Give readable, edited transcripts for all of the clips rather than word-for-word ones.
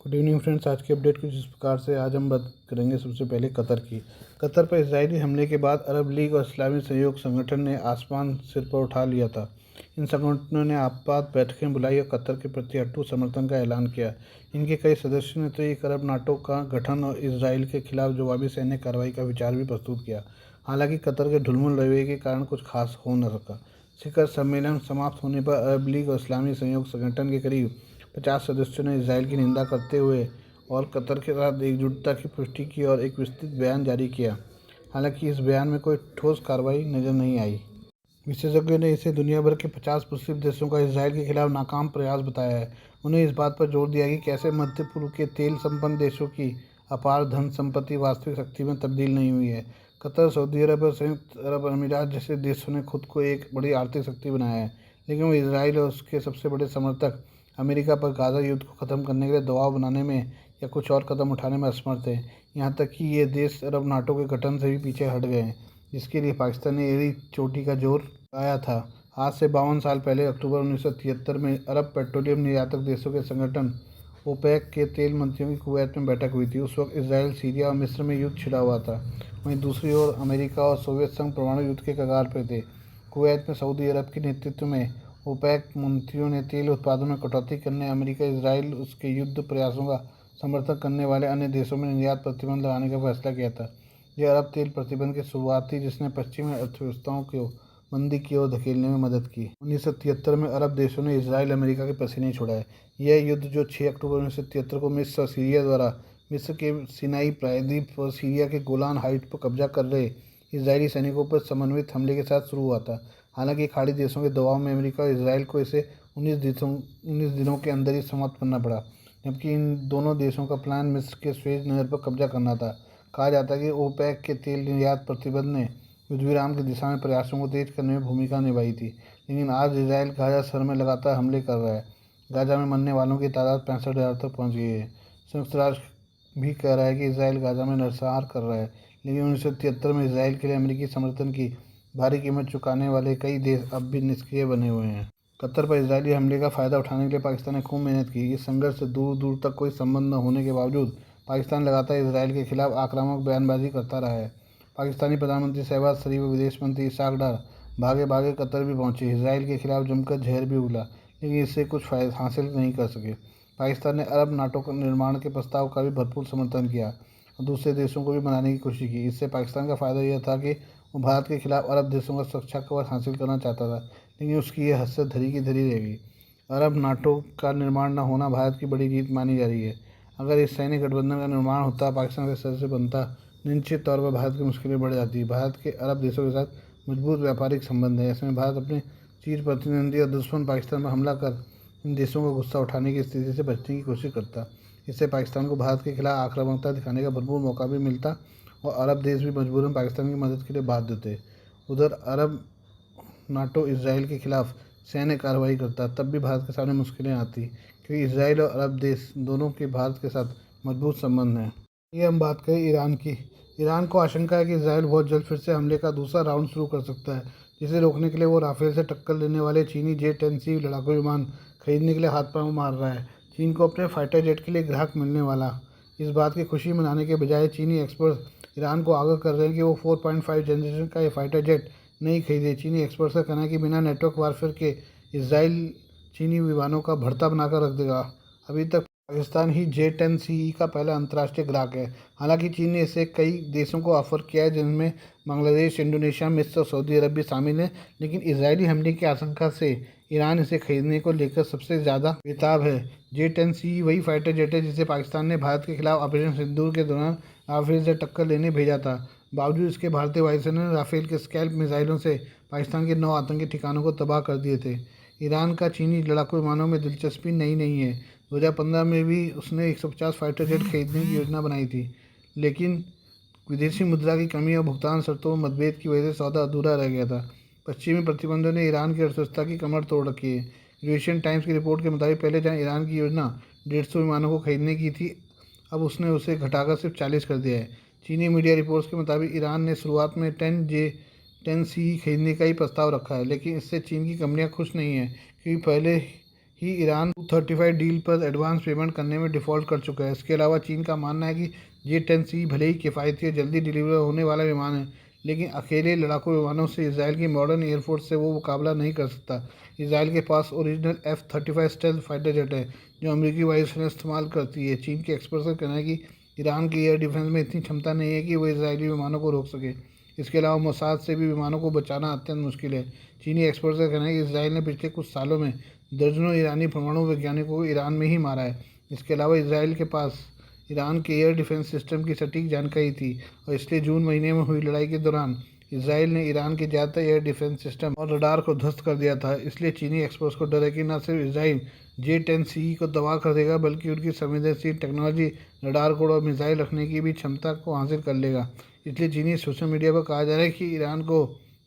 Good evening friends. आज की update कुछ इस प्रकार से। आज हम बात करेंगे सबसे पहले कतर की। कतर पर इजरायली हमले के बाद अरब लीग और इस्लामी सहयोग संगठन ने आसमान सिर पर उठा लिया था। इन संगठनों ने आपात बैठकें बुलाई और कतर के प्रति अटूट समर्थन का ऐलान किया। इनके कई सदस्यों ने तो 1 अरब नाटो का गठन और इसराइल के खिलाफ जवाबी सैन्य कार्रवाई का विचार भी प्रस्तुत किया। हालांकि कतर के ढुलमुल रवैये के कारण कुछ खास हो न सका। शिखर सम्मेलन समाप्त होने पर अरब लीग और इस्लामी सहयोग संगठन के करीब 50 सदस्यों ने इसराइल की निंदा करते हुए और कतर के साथ एकजुटता की पुष्टि की और एक विस्तृत बयान जारी किया। हालांकि इस बयान में कोई ठोस कार्रवाई नजर नहीं आई। विशेषज्ञों ने इसे दुनिया भर के 50 मुस्लिम देशों का इसराइल के खिलाफ नाकाम प्रयास बताया है। उन्हें इस बात पर जोर दिया कि कैसे मध्य पूर्व के तेल संपन्न देशों की अपार धन संपत्ति वास्तविक शक्ति में तब्दील नहीं हुई है। कतर, सऊदी अरब और संयुक्त अरब अमीरात जैसे देशों ने खुद को एक बड़ी आर्थिक शक्ति बनाया है, लेकिन वो इसराइल और उसके सबसे बड़े समर्थक अमेरिका पर गाज़ा युद्ध को ख़त्म करने के लिए दबाव बनाने में या कुछ और कदम उठाने में असमर्थ है। यहाँ तक कि ये देश अरब नाटो के गठन से भी पीछे हट गए हैं, जिसके लिए पाकिस्तान ने एड़ी चोटी का जोर लगाया था। आज से 52 साल पहले अक्टूबर 1973 में अरब पेट्रोलियम निर्यातक देशों के संगठन ओपेक के तेल मंत्रियों की कुवैत में बैठक हुई थी। उस वक्त इसराइल, सीरिया और मिस्र में युद्ध छिड़ा हुआ था। वहीं दूसरी ओर अमेरिका और सोवियत संघ परमाणु युद्ध के कगार पर थे। कुवैत में सऊदी अरब के नेतृत्व में ओपेक मंत्रियों ने तेल उत्पादन में कटौती करने, अमेरिका, इसराइल उसके युद्ध प्रयासों का समर्थन करने वाले अन्य देशों में निर्यात प्रतिबंध लगाने का फैसला किया था। यह अरब तेल प्रतिबंध की शुरुआत थी, जिसने पश्चिमी अर्थव्यवस्थाओं को मंदी की ओर धकेलने में मदद की। 1973 में अरब देशों ने इसराइल, अमेरिका के पसीने छुड़ाए। यह युद्ध, जो 6 अक्टूबर 1973 को मिस्र और सीरिया द्वारा मिस्र के सिनाई प्रायद्वीप और सीरिया के गोलान हाइट पर कब्जा कर रहे इसराइली सैनिकों पर समन्वित हमले के साथ शुरू हुआ था। हालांकि खाड़ी देशों के दबाव में अमेरिका और इसराइल को इसे 19 दिनों के अंदर ही समाप्त करना पड़ा, जबकि इन दोनों देशों का प्लान मिस्र के स्वेज नहर पर कब्जा करना था। कहा जाता है कि ओपेक के तेल निर्यात प्रतिबंध ने युद्ध विराम की दिशा में प्रयासों को तेज करने में भूमिका निभाई थी। लेकिन आज इसराइल गाजा शहर में लगातार हमले कर रहा है। गाजा में मरने वालों की तादाद 65,000 तक पहुंच गई है। संयुक्त राष्ट्र भी कह रहा है कि इसराइल गाजा में नरसंहार कर रहा है, लेकिन 1973 में इसराइल के लिए अमेरिकी समर्थन की भारी कीमत चुकाने वाले कई देश अब भी निष्क्रिय बने हुए हैं। कतर पर इजरायली हमले का फ़ायदा उठाने के लिए पाकिस्तान ने खूब मेहनत की। इस संघर्ष से दूर दूर तक कोई संबंध न होने के बावजूद पाकिस्तान लगातार इसराइल के खिलाफ आक्रामक बयानबाजी करता रहा है। पाकिस्तानी प्रधानमंत्री शहबाज शरीफ और विदेश मंत्री इसाक डार भागे भागे कतर भी पहुंचे। इसराइल के खिलाफ जमकर जहर भी उगला, लेकिन इससे कुछ फायदा हासिल नहीं कर सके। पाकिस्तान ने अरब नाटो के निर्माण के प्रस्ताव का भी भरपूर समर्थन किया और दूसरे देशों को भी मनाने की कोशिश की। इससे पाकिस्तान का फ़ायदा यह था कि वो भारत के खिलाफ अरब देशों का सुरक्षा कवच हासिल करना चाहता था, लेकिन उसकी यह हसरत धरी की धरी रह गई। अरब नाटो का निर्माण न होना भारत की बड़ी जीत मानी जा रही है। अगर इस सैन्य गठबंधन का निर्माण होता, पाकिस्तान के सदस्य बनता, निश्चित तौर पर भारत की मुश्किलें बढ़ जाती। भारत के अरब देशों के साथ मजबूत व्यापारिक संबंध है। ऐसे में भारत अपने चीर प्रतिद्वंदी और दुश्मन पाकिस्तान पर हमला कर इन देशों का गुस्सा उठाने की स्थिति से बचने की कोशिश करता। इससे पाकिस्तान को भारत के खिलाफ आक्रामकता दिखाने का भरपूर मौका भी मिलता और अरब देश भी मजबूरन पाकिस्तान की मदद के लिए बाध्य थे। उधर अरब नाटो इसराइल के खिलाफ सैन्य कार्रवाई करता, तब भी भारत के सामने मुश्किलें आती, क्योंकि इसराइल और अरब देश दोनों के भारत के साथ मजबूत संबंध हैं। ये हम बात करें ईरान की। ईरान को आशंका है कि इसराइल बहुत जल्द फिर से हमले का दूसरा राउंड शुरू कर सकता है, जिसे रोकने के लिए वो राफेल से टक्कर लेने वाले चीनी J-10C लड़ाकू विमान खरीदने के लिए हाथ पांव मार रहा है। चीन को अपने फाइटर जेट के लिए ग्राहक मिलने वाला। इस बात की खुशी मनाने के बजाय चीनी एक्सपर्ट ईरान को आगाह कर रहे हैं कि वो 4.5 जनरेशन का ये फाइटर जेट नहीं खरीदे। चीनी एक्सपर्ट्स का कहना है कि बिना नेटवर्क वारफेयर के इसराइल चीनी विमानों का भरता बनाकर रख देगा। अभी तक पाकिस्तान ही J-10C का पहला अंतर्राष्ट्रीय ग्राहक है। हालांकि चीन ने इसे कई देशों को ऑफर किया है, जिनमें बांग्लादेश, इंडोनेशिया, मिस्र और सऊदी अरब भी शामिल हैं। लेकिन इसराइली हमले की आशंका से ईरान इसे खरीदने को लेकर सबसे ज़्यादा बेताब है। J-10C वही फाइटर जेट है जिसे पाकिस्तान ने भारत के खिलाफ ऑपरेशन सिंदूर के दौरान राफेल से टक्कर लेने भेजा था। बावजूद इसके भारतीय वायुसेना ने राफेल के स्कैल्प मिसाइलों से पाकिस्तान के 9 आतंकी ठिकानों को तबाह कर दिए थे। ईरान का चीनी लड़ाकू विमानों में दिलचस्पी नई नहीं है। 2015 में भी उसने 150 फाइटर जेट खरीदने की योजना बनाई थी, लेकिन विदेशी मुद्रा की कमी और भुगतान शर्तों में मतभेद की वजह से सौदा अधूरा रह गया था। पश्चिमी प्रतिबंधों ने ईरान की अर्थव्यवस्था की कमर तोड़ रखी है। यूएशियन टाइम्स की रिपोर्ट के मुताबिक पहले जहां ईरान की योजना 150 विमानों को खरीदने की थी, अब उसने उसे घटाकर सिर्फ 40 कर दिया है। चीनी मीडिया रिपोर्ट्स के मुताबिक ईरान ने शुरुआत में 10 J-10C खरीदने का ही प्रस्ताव रखा है, लेकिन इससे चीन की कंपनियां खुश नहीं हैं, क्योंकि पहले ही ईरान 235 डील पर एडवांस पेमेंट करने में डिफ़ॉल्ट कर चुका है। इसके अलावा चीन का मानना है कि J-10C भले ही किफ़ायती और जल्दी डिलीवर होने वाला विमान है, लेकिन अकेले लड़ाकू विमानों से इसराइल की मॉडर्न एयरफोर्स से वो मुकाबला नहीं कर सकता। इसराइल के पास original F-35 stealth fighter jet है, जो अमेरिकी वायुसेना इस्तेमाल करती है। चीन के एक्सपर्ट्स का कहना है कि ईरान की एयर डिफेंस में इतनी क्षमता नहीं है कि वो इसराइली विमानों को रोक सके। इसके अलावा मोसाद से भी विमानों को बचाना अत्यंत मुश्किल है। चीनी एक्सपर्ट्स का कहना है कि इसराइल ने पिछले कुछ सालों में दर्जनों ईरानी परमाणु वैज्ञानिकों को ईरान में ही मारा है। इसके अलावा इसराइल के पास ईरान के एयर डिफेंस सिस्टम की सटीक जानकारी थी और इसलिए जून महीने में हुई लड़ाई के दौरान इसराइल ने ईरान के ज़्यादातर एयर डिफेंस सिस्टम और रडार को ध्वस्त कर दिया था। इसलिए चीनी एक्सपर्ट्स को डर है कि न सिर्फ इसराइल J-10C को तबाह कर देगा, बल्कि उनकी संवेदनशील टेक्नोलॉजी, रडार कोड और मिसाइल रखने की भी क्षमता को हासिल कर लेगा। इसलिए चीनी सोशल मीडिया पर कहा जा रहा है कि ईरान को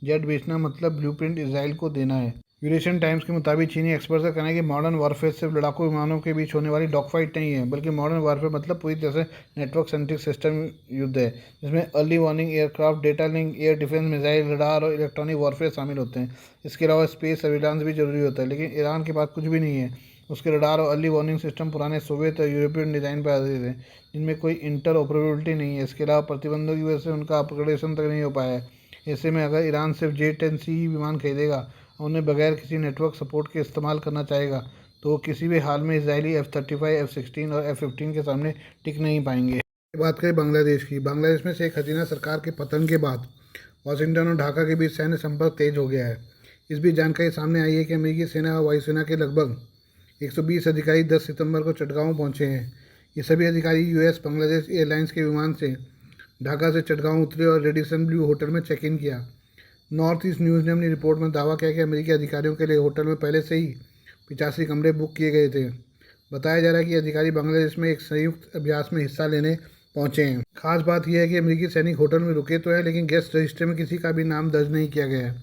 जेट बेचना मतलब ब्लूप्रिंट इसराइल को देना है। यूरेशियन टाइम्स के मुताबिक चीनी एक्सपर्ट्स का कहना है कि मॉडर्न वॉरफेयर सिर्फ लड़ाकू विमानों के बीच होने वाली डॉग फाइट नहीं है, बल्कि मॉडर्न वॉरफेयर मतलब पूरी तरह से नेटवर्क सेंट्रिक सिस्टम युद्ध है, जिसमें early warning aircraft, data link, air defence, missile, radar और इलेक्ट्रॉनिक वॉरफेयर शामिल होते हैं। इसके अलावा स्पेस सर्विलांस भी जरूरी होता है, लेकिन ईरान के पास कुछ भी नहीं है। उसके रडार और अर्ली वार्निंग सिस्टम पुराने सोवियत और यूरोपियन डिज़ाइन पर आधारित हैं, जिनमें कोई इंटर ऑपरेबिलिटी नहीं है। इसके अलावा प्रतिबंधों की वजह से उनका अपग्रेडेशन तक नहीं हो पाया है। ऐसे में अगर ईरान सिर्फ J-10C विमान खरीदेगा और उन्हें बगैर किसी नेटवर्क सपोर्ट के इस्तेमाल करना चाहेगा, तो वो किसी भी हाल में इसराइली F-35, F-16 और F-15 के सामने टिक नहीं पाएंगे। बात करें बांग्लादेश की। बांग्लादेश में शेख हसीना सरकार के पतन के बाद वाशिंगटन और ढाका के बीच सैन्य संपर्क तेज हो गया है। इस बीच जानकारी सामने आई है कि अमेरिकी सेना और वायुसेना के लगभग 120 अधिकारी 10 सितंबर को चटगांव पहुंचे हैं। ये सभी अधिकारी US बांग्लादेश एयरलाइंस के विमान से ढाका से चटगांव उतरे और रेडिसन ब्लू होटल में चेक इन किया। नॉर्थ ईस्ट न्यूज़ ने अपनी रिपोर्ट में दावा किया कि अमेरिकी अधिकारियों के लिए होटल में पहले से ही 85 कमरे बुक किए गए थे। बताया जा रहा है कि अधिकारी बांग्लादेश में एक संयुक्त अभ्यास में हिस्सा लेने पहुंचे हैं। खास बात यह है कि अमेरिकी सैनिक होटल में रुके तो हैं, लेकिन गेस्ट रजिस्टर में किसी का भी नाम दर्ज नहीं किया गया है।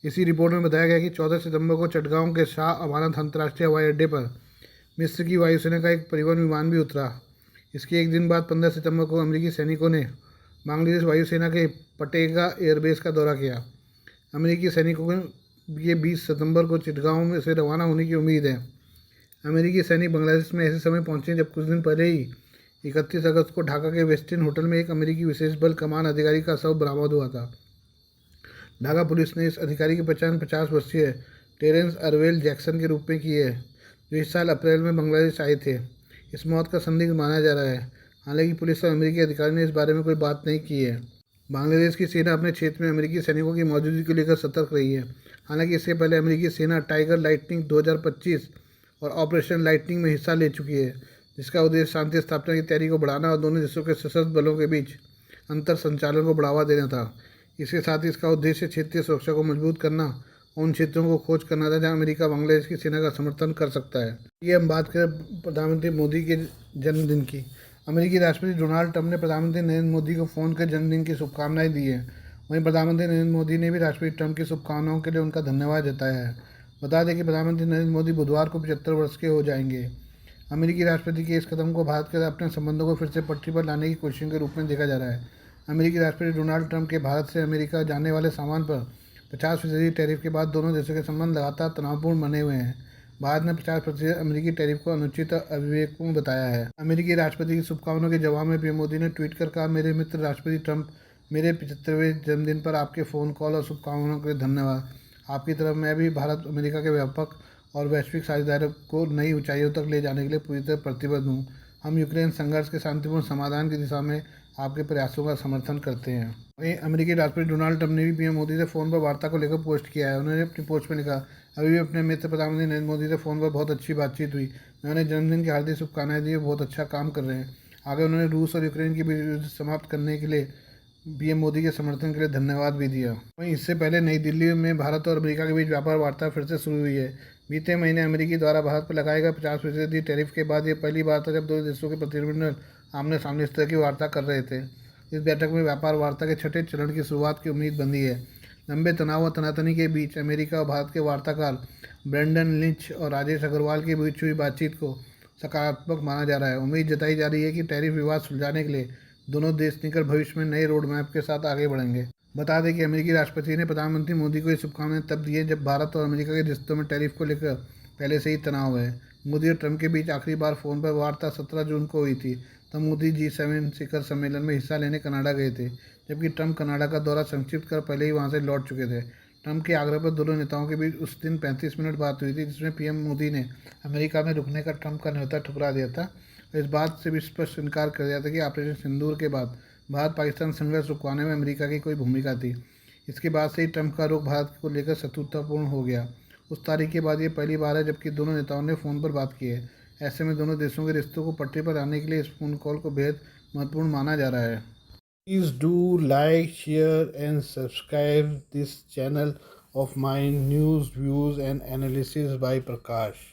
इसी रिपोर्ट में बताया गया कि 14 सितंबर को चटगांव के शाह अमानत अंतर्राष्ट्रीय हवाई अड्डे पर मिस्र की वायुसेना का एक परिवहन विमान भी उतरा। इसके एक दिन बाद 15 सितंबर को अमेरिकी सैनिकों ने बांग्लादेश वायुसेना के पटेगा एयरबेस का दौरा किया। अमेरिकी सैनिकों के 20 सितंबर को चिटगांव में से रवाना होने की उम्मीद है। अमेरिकी सैनिक बांग्लादेश में ऐसे समय पहुंचे जब कुछ दिन पहले ही 31 अगस्त को ढाका के वेस्टिन होटल में एक अमेरिकी विशेष बल कमान अधिकारी का शव बरामद हुआ था। ढाका पुलिस ने इस अधिकारी की पहचान 50 वर्षीय टेरेंस अर्वेल जैक्सन के रूप में की है, जो इस साल अप्रैल में बांग्लादेश आए थे। इस मौत का संदिग्ध माना जा रहा है। हालांकि पुलिस और अमेरिकी अधिकारी ने इस बारे में कोई बात नहीं की है। बांग्लादेश की सेना अपने क्षेत्र में अमेरिकी सैनिकों की मौजूदगी को लेकर सतर्क रही है। हालांकि इससे पहले अमेरिकी सेना टाइगर लाइटनिंग 2025 और ऑपरेशन लाइटनिंग में हिस्सा ले चुकी है, जिसका उद्देश्य शांति स्थापना की तैयारी को बढ़ाना और दोनों देशों के सशस्त्र बलों के बीच अंतर संचालन को बढ़ावा देना था। इसके साथ ही इसका उद्देश्य क्षेत्रीय सुरक्षा को मजबूत करना और उन क्षेत्रों को खोज करना था जहां अमेरिका बांग्लादेश की सेना का समर्थन कर सकता है। ये हम बात करें प्रधानमंत्री मोदी के जन्मदिन की। अमेरिकी राष्ट्रपति डोनाल्ड ट्रंप ने प्रधानमंत्री नरेंद्र मोदी को फ़ोन कर जन्मदिन की शुभकामनाएं दी है। वहीं प्रधानमंत्री नरेंद्र मोदी ने भी राष्ट्रपति ट्रंप की शुभकामनाओं के लिए उनका धन्यवाद जताया है। बता दें कि प्रधानमंत्री नरेंद्र मोदी बुधवार को 75 वर्ष के हो जाएंगे। अमेरिकी राष्ट्रपति के इस कदम को भारत के साथ अपने संबंधों को फिर से पटरी पर लाने की कोशिश के रूप में देखा जा रहा है। अमेरिकी राष्ट्रपति डोनाल्ड ट्रंप के भारत से अमेरिका जाने वाले सामान पर 50% टैरिफ के बाद दोनों देशों के संबंध लगातार तनावपूर्ण बने हुए हैं। भारत ने 50% अमेरिकी टैरिफ को अनुचित और अविवेकपूर्ण बताया है। अमेरिकी राष्ट्रपति की शुभकामनाओं के जवाब में पीएम मोदी ने ट्वीट कर कहा, मेरे मित्र राष्ट्रपति ट्रंप, मेरे 75वें जन्मदिन पर आपके फ़ोन कॉल और शुभकामनाओं के लिए धन्यवाद। आपकी तरफ मैं भी भारत अमेरिका के व्यापक और वैश्विक साझेदारी को नई ऊंचाइयों तक ले जाने के लिए पूरी तरह प्रतिबद्ध हूँ। हम यूक्रेन संघर्ष के शांतिपूर्ण समाधान की दिशा में आपके प्रयासों का समर्थन करते हैं। वहीं अमेरिकी राष्ट्रपति डोनाल्ड ट्रंप ने भी पीएम मोदी से फ़ोन पर वार्ता को लेकर पोस्ट किया है। उन्होंने अपनी पोस्ट में लिखा, अभी भी अपने मित्र प्रधानमंत्री नरेंद्र मोदी से फ़ोन पर बहुत अच्छी बातचीत हुई। मैं उन्हें जन्मदिन की हार्दिक शुभकामनाएं दी, बहुत अच्छा काम कर रहे हैं। आगे उन्होंने रूस और यूक्रेन की युद्ध समाप्त करने के लिए पीएम मोदी के समर्थन के लिए धन्यवाद भी दिया। वहीं इससे पहले नई दिल्ली में भारत और अमेरिका के बीच व्यापार वार्ता फिर से शुरू हुई है। बीते महीने अमेरिकी द्वारा भारत पर लगाए गए 50% टैरिफ के बाद ये पहली बार था जब दोनों देशों के प्रतिनिधिमंडल आमने सामने इस तरह की वार्ता कर रहे थे। इस बैठक में व्यापार वार्ता के छठे चरण की शुरुआत की उम्मीद बंधी है। लंबे तनाव और तनातनी के बीच अमेरिका और भारत के वार्ताकार ब्रेंडन लिंच और राजेश अग्रवाल के बीच हुई बातचीत को सकारात्मक माना जा रहा है। उम्मीद जताई जा रही है कि टैरिफ विवाद सुलझाने के लिए दोनों देश निकट भविष्य में नए रोड मैप के साथ आगे बढ़ेंगे। बता दें कि अमेरिकी राष्ट्रपति ने प्रधानमंत्री मोदी को ये शुभकामनाएं तब दी है जब भारत और अमेरिका के रिश्तों में टैरिफ को लेकर पहले से ही तनाव है। मोदी और ट्रंप के बीच आखिरी बार फ़ोन पर वार्ता 17 जून को हुई थी। तब मोदी G7 शिखर सम्मेलन में हिस्सा लेने कनाडा गए थे, जबकि ट्रंप कनाडा का दौरा संक्षिप्त कर पहले ही वहां से लौट चुके थे। ट्रंप के आग्रह पर दोनों नेताओं के बीच उस दिन 35 मिनट बात हुई थी, जिसमें पीएम मोदी ने अमेरिका में रुकने का ट्रंप का न्योता ठुकरा दिया था और इस बात से भी स्पष्ट इनकार कर दिया था कि ऑपरेशन सिंदूर के बाद भारत पाकिस्तान संघर्ष रुकवाने में अमेरिका की कोई भूमिका थी। इसके बाद से ही ट्रंप का रुख भारत को लेकर शत्रुतापूर्ण हो गया। उस तारीख के बाद ये पहली बार है जबकि दोनों नेताओं ने फ़ोन पर बात की है। ऐसे में दोनों देशों के रिश्तों को पटरी पर लाने के लिए इस फ़ोन कॉल को बेहद महत्वपूर्ण माना जा रहा है। Please do like, share and subscribe this channel of my news, views and analysis by Prakash.